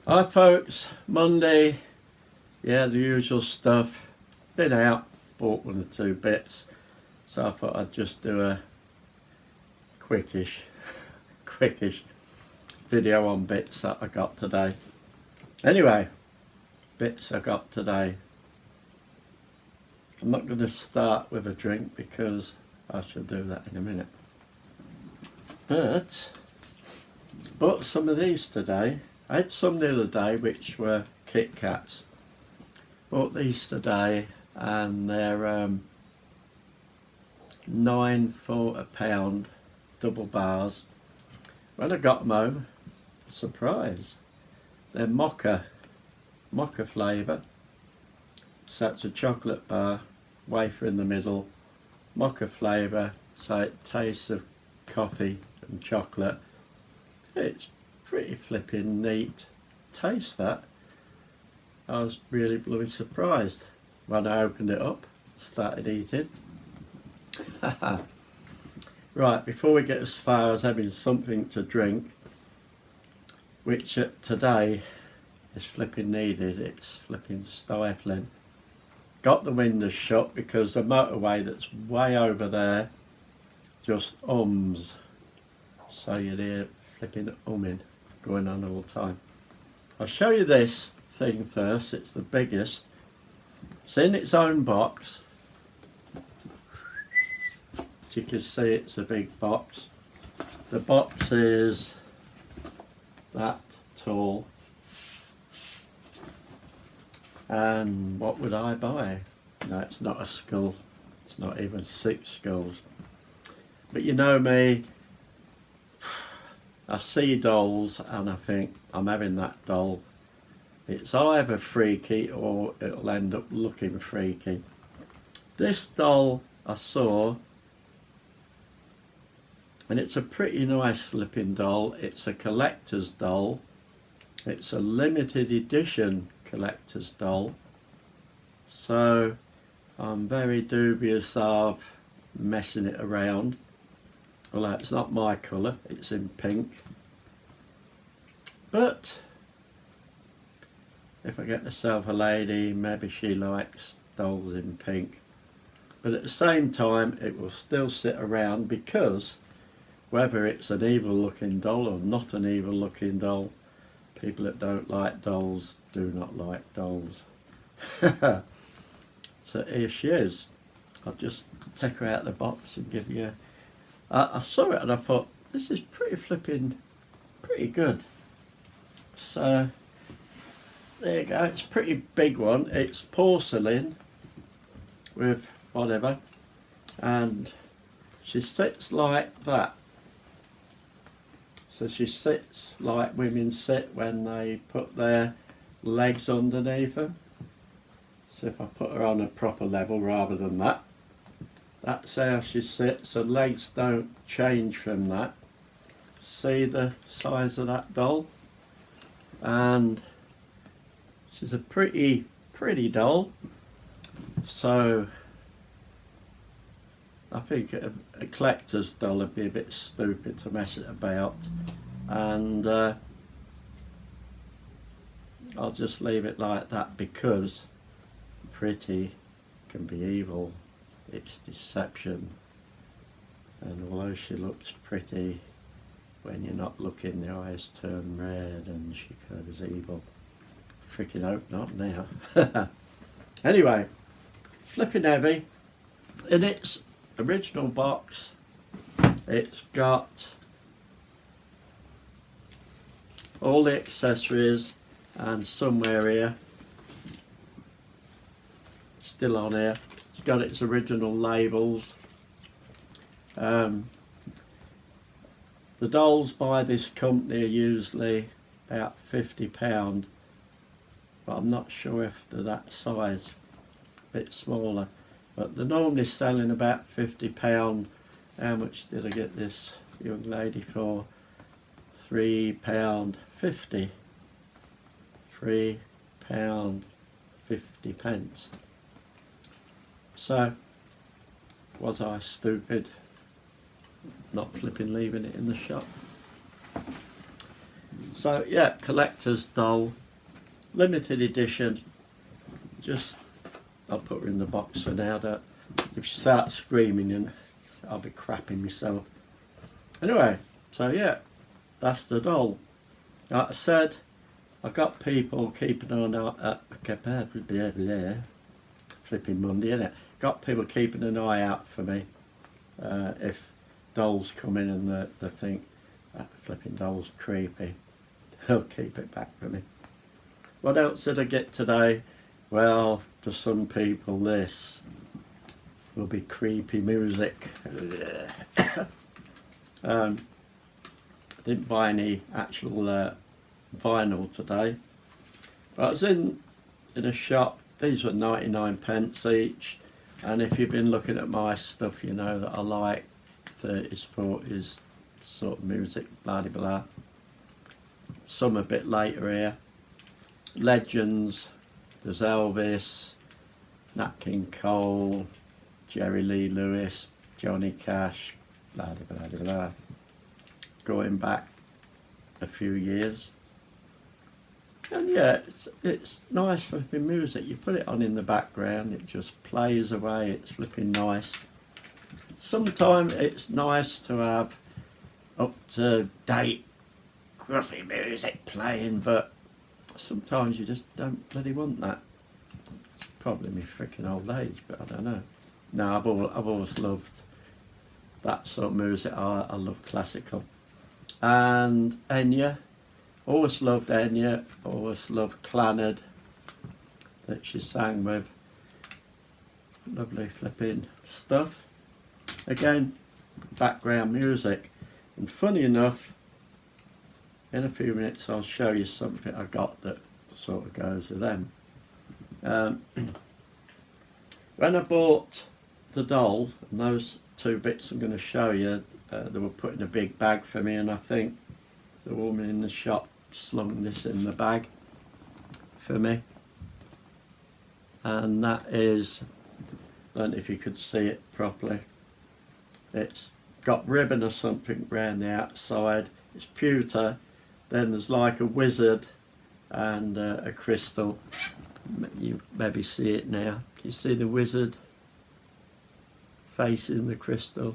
Hi folks, Monday, yeah, the usual stuff. Been out, bought one or two bits, so I thought I'd just do a quickish, quickish video on bits that I got today. Anyway, bits I got today. I'm not going to start with a drink because I shall do that in a minute. But bought some of these today. I had some the other day which were Kit Kats. Bought these today and they're 9 for £1, double bars. When I got them home, surprise, they're mocha flavour. So it's a chocolate bar, wafer in the middle, mocha flavour, so it tastes of coffee and chocolate. It's pretty flipping neat taste, that. I was really bloody surprised when I opened it up, started eating. Right, before we get as far as having something to drink, which today is flipping needed, it's flipping stifling. Got the windows shut because the motorway that's way over there just ums, so you'd hear flipping umming going on all the time. I'll show you this thing first. It's the biggest. It's in its own box. As you can see, it's a big box. The box is that tall. And what would I buy? No, it's not a skull. It's not even 6 skulls. But you know me, I see dolls and I think I'm having that doll. It's either freaky or it'll end up looking freaky. This doll I saw, and it's a pretty nice flipping doll. It's a collector's doll. It's a limited edition collector's doll. So I'm very dubious of messing it around. Although it's not my colour, it's in pink. But if I get myself a lady, maybe she likes dolls in pink. But at the same time, it will still sit around, because whether it's an evil looking doll or not an evil looking doll, people that don't like dolls do not like dolls. So here she is. I'll just take her out of the box and give you I saw it and I thought, this is pretty good. So there you go. It's a pretty big one. It's porcelain with whatever, and she sits like that. So she sits like women sit when they put their legs underneath them. So if I put her on a proper level rather than that, that's how she sits. Her legs don't change from that. See the size of that doll? And she's a pretty doll. So I think a collector's doll would be a bit stupid to mess it about. And I'll just leave it like that, because pretty can be evil. It's deception. And although she looks pretty, when you're not looking, the eyes turn red and she goes evil. Freaking hope not now. Anyway, flipping heavy. In its original box, it's got all the accessories, and somewhere here, still on here, it's got its original labels. The dolls by this company are usually about £50, but I'm not sure if they're that size, a bit smaller. But they're normally selling about £50. How much did I get this young lady for? £3.50. £3.50. So, was I stupid not flipping leaving it in the shop? So yeah, collector's doll, limited edition. Just, I'll put her in the box for now. That if she starts screaming, and I'll be crapping myself. Anyway, so yeah, that's the doll. Like I said, I got people keeping an eye flipping Monday, innit? Got people keeping an eye out for me. If dolls come in and they think that flipping doll's creepy, they'll keep it back for me. What else did I get today? Well, to some people this will be creepy music. Didn't buy any actual vinyl today. But I was in a shop. These were 99p each, and if you've been looking at my stuff, you know that I like 30s, 40s sort of music, blah blah blah. Some a bit later here. Legends, there's Elvis, Nat King Cole, Jerry Lee Lewis, Johnny Cash, blah blah blah blah. Going back a few years. And yeah, it's nice flipping music. You put it on in the background, it just plays away, it's flipping nice. Sometimes it's nice to have up to date gruffy music playing, but sometimes you just don't bloody want that. It's probably my freaking old age, but I don't know. No, I've always loved that sort of music. I love classical. And Enya. Always loved Enya, always loved Clannad that she sang with. Lovely flipping stuff. Again, background music. And funny enough, in a few minutes I'll show you something I got that sort of goes with them. When I bought the doll, and those two bits I'm going to show you, they were put in a big bag for me, and I think the woman in the shop slung this in the bag for me. And that is, I don't know if you could see it properly, it's got ribbon or something round the outside, it's pewter, then there's like a wizard and a crystal. You maybe see it now. Can you see the wizard facing the crystal?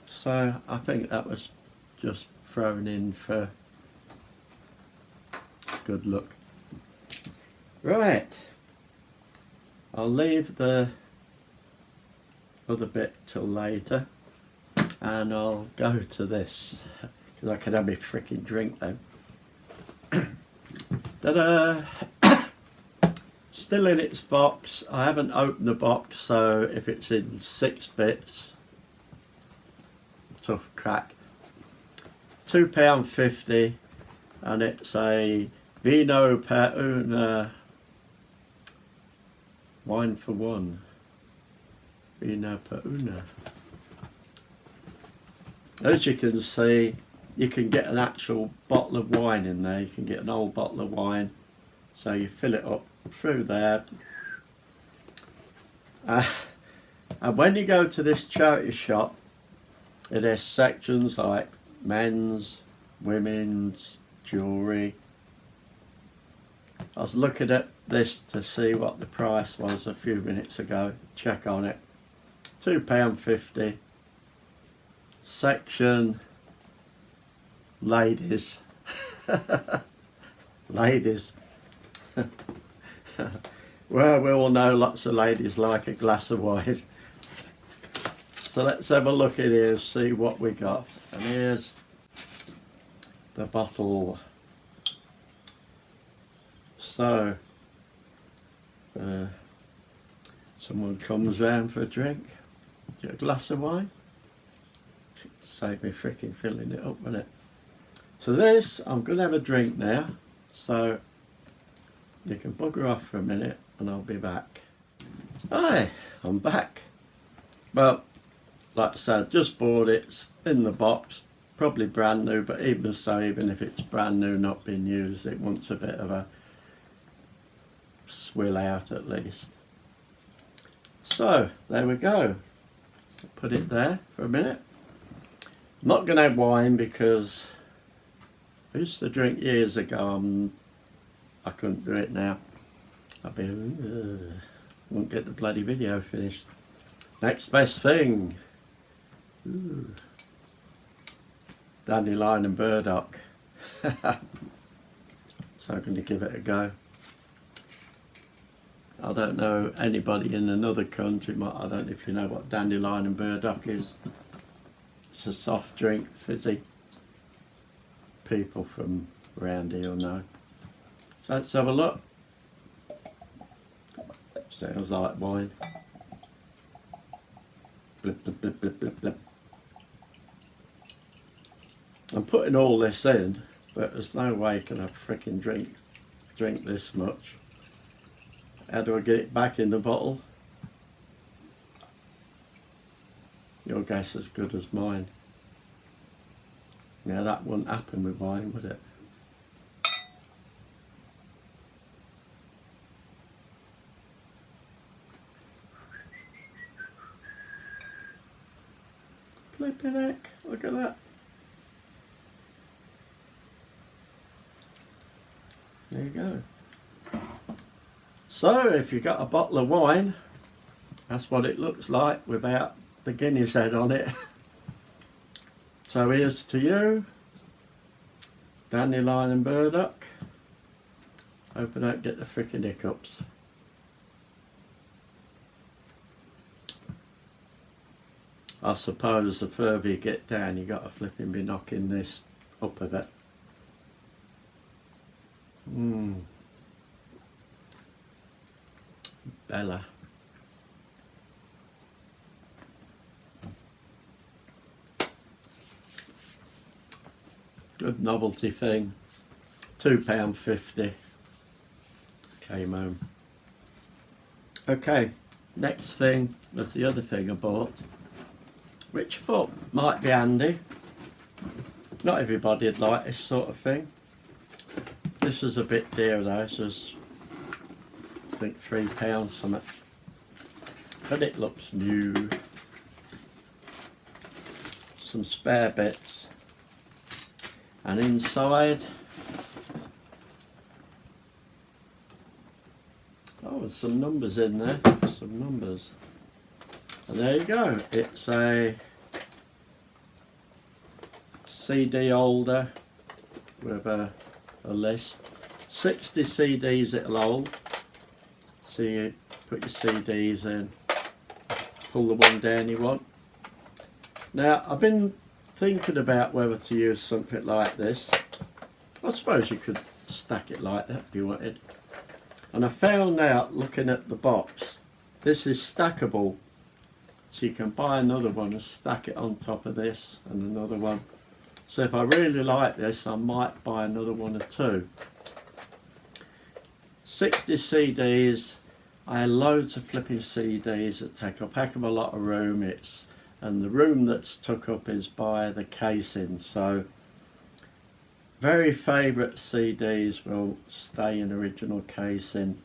So I think that was just thrown in for good luck. Right, I'll leave the other bit till later, and I'll go to this because I can have my freaking drink then. Ta-da! Still in its box. I haven't opened the box, so if it's in 6 bits, tough crack. £2.50, and it's a Vino per Una wine for one. Vino per Una. As you can see, you can get an actual bottle of wine in there. You can get an old bottle of wine, so you fill it up through there. And when you go to this charity shop, it has sections like men's, women's, jewellery. I was looking at this to see what the price was a few minutes ago. Check on it. £2.50. Section ladies. Ladies. Well, we all know lots of ladies like a glass of wine. So let's have a look in here and see what we got. And here's the bottle. So, someone comes round for a drink. Get a glass of wine. Save me freaking filling it up, wouldn't it? So this, I'm going to have a drink now. So, you can bugger off for a minute and I'll be back. Hi, I'm back. Well, like I said, just bought it, it's in the box, probably brand new, but even so, even if it's brand new, not been used, it wants a bit of a swill out at least. So, there we go. Put it there for a minute. I'm not going to have wine because I used to drink years ago. I couldn't do it now. Won't get the bloody video finished. Next best thing. Ooh. Dandelion and burdock. So I'm going to give it a go. I don't know anybody in another country. I don't know if you know what dandelion and burdock is. It's a soft drink, fizzy. People from around here will know. So let's have a look. Sounds like wine. Blip, blip, blip, blip, blip, blip. I'm putting all this in, but there's no way can I frickin' drink this much. How do I get it back in the bottle? Your guess as good as mine. Now that wouldn't happen with wine, would it? Flippin' heck, look at that. There you go. So if you've got a bottle of wine, that's what it looks like without the guinea's head on it. So here's to you, dandelion and burdock. Hope I don't get the frickin' hiccups. I suppose the further you get down, you got to flipping be knocking this up a bit. Bella. Good novelty thing. £2.50. Came home. Okay, next thing was the other thing I bought, which I thought might be handy. Not everybody would like this sort of thing. This is a bit dear though. This is, I think, £3 something. But it looks new. Some spare bits. And inside, oh, there's some numbers in there. Some numbers. And there you go. It's a CD holder with a list. 60 CDs it'll hold. So you put your CDs in, pull the one down you want. Now I've been thinking about whether to use something like this. I suppose you could stack it like that if you wanted. And I found out looking at the box, this is stackable. So you can buy another one and stack it on top of this and another one. So if I really like this, I might buy another one or two. 60 CDs. I had loads of flipping CDs that take up a heck of a lot of room. And the room that's took up is by the casing. So very favourite CDs will stay in original casing.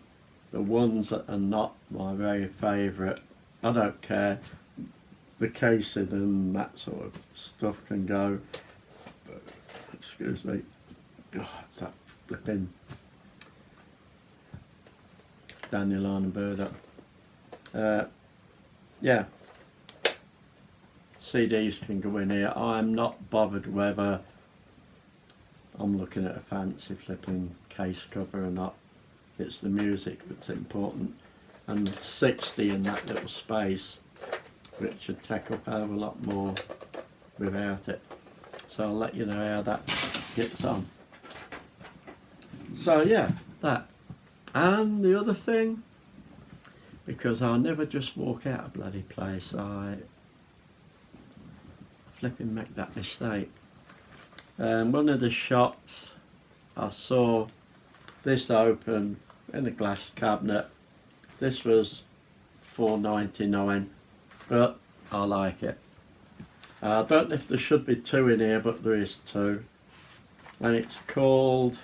The ones that are not my very favourite, I don't care. The casing and that sort of stuff can go. Excuse me. God, it's that flipping dandelion and burdock. Yeah. CDs can go in here. I'm not bothered whether I'm looking at a fancy flipping case cover or not. It's the music that's important. And 60 in that little space, which would take up a hell of a lot more without it. So I'll let you know how that gets on. So yeah, that. And the other thing, because I'll never just walk out a bloody place, I flipping make that mistake. One of the shops I saw this open in a glass cabinet. This was $4.99, but I like it. I don't know if there should be two in here, but there is two. And it's called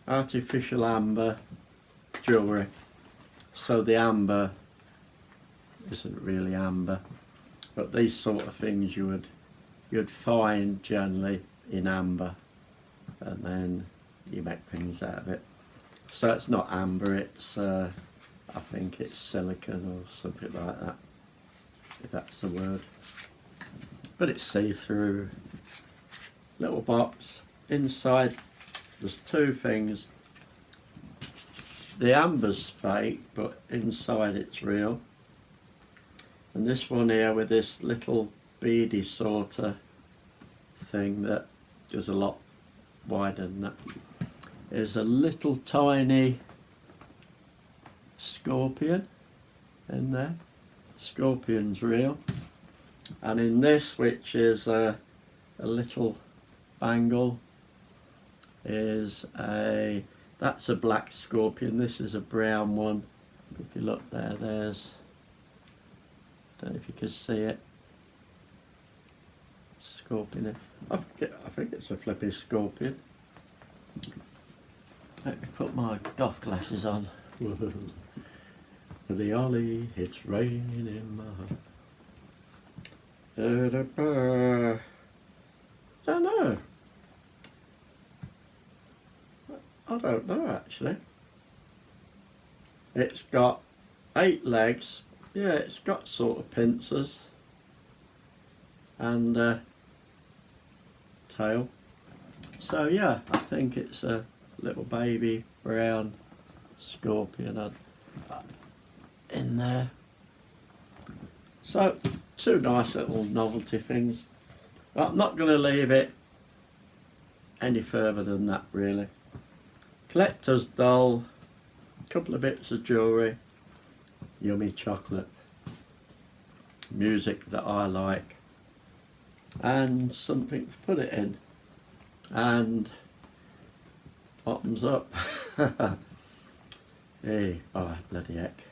Artificial Amber Jewellery. So the amber isn't really amber, but these sort of things you'd find generally in amber, and then you make things out of it. So it's not amber, it's I think it's silicon or something like that, if that's the word. But it's see-through. Little box. Inside there's two things. The amber's fake, but inside it's real. And this one here with this little beady sort of thing that is a lot wider than that, is a little tiny scorpion in there. The scorpion's real. And in this, which is a little bangle, is that's a black scorpion. This is a brown one. If you look there, there's, don't know if you can see it, scorpion. I think it's a flipping scorpion. Let me put my golf glasses on. The ollie, it's raining in my heart. Don't know. I don't know actually. It's got 8 legs. Yeah, it's got sort of pincers and tail. So yeah, I think it's a little baby brown scorpion in there. So 2 nice little novelty things. But I'm not going to leave it any further than that really. Collector's doll, a couple of bits of jewellery, yummy chocolate, music that I like, and something to put it in, and bottoms up. Hey, oh bloody heck.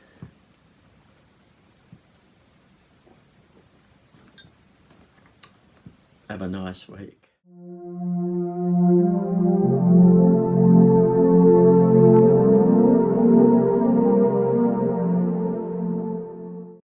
Have a nice week.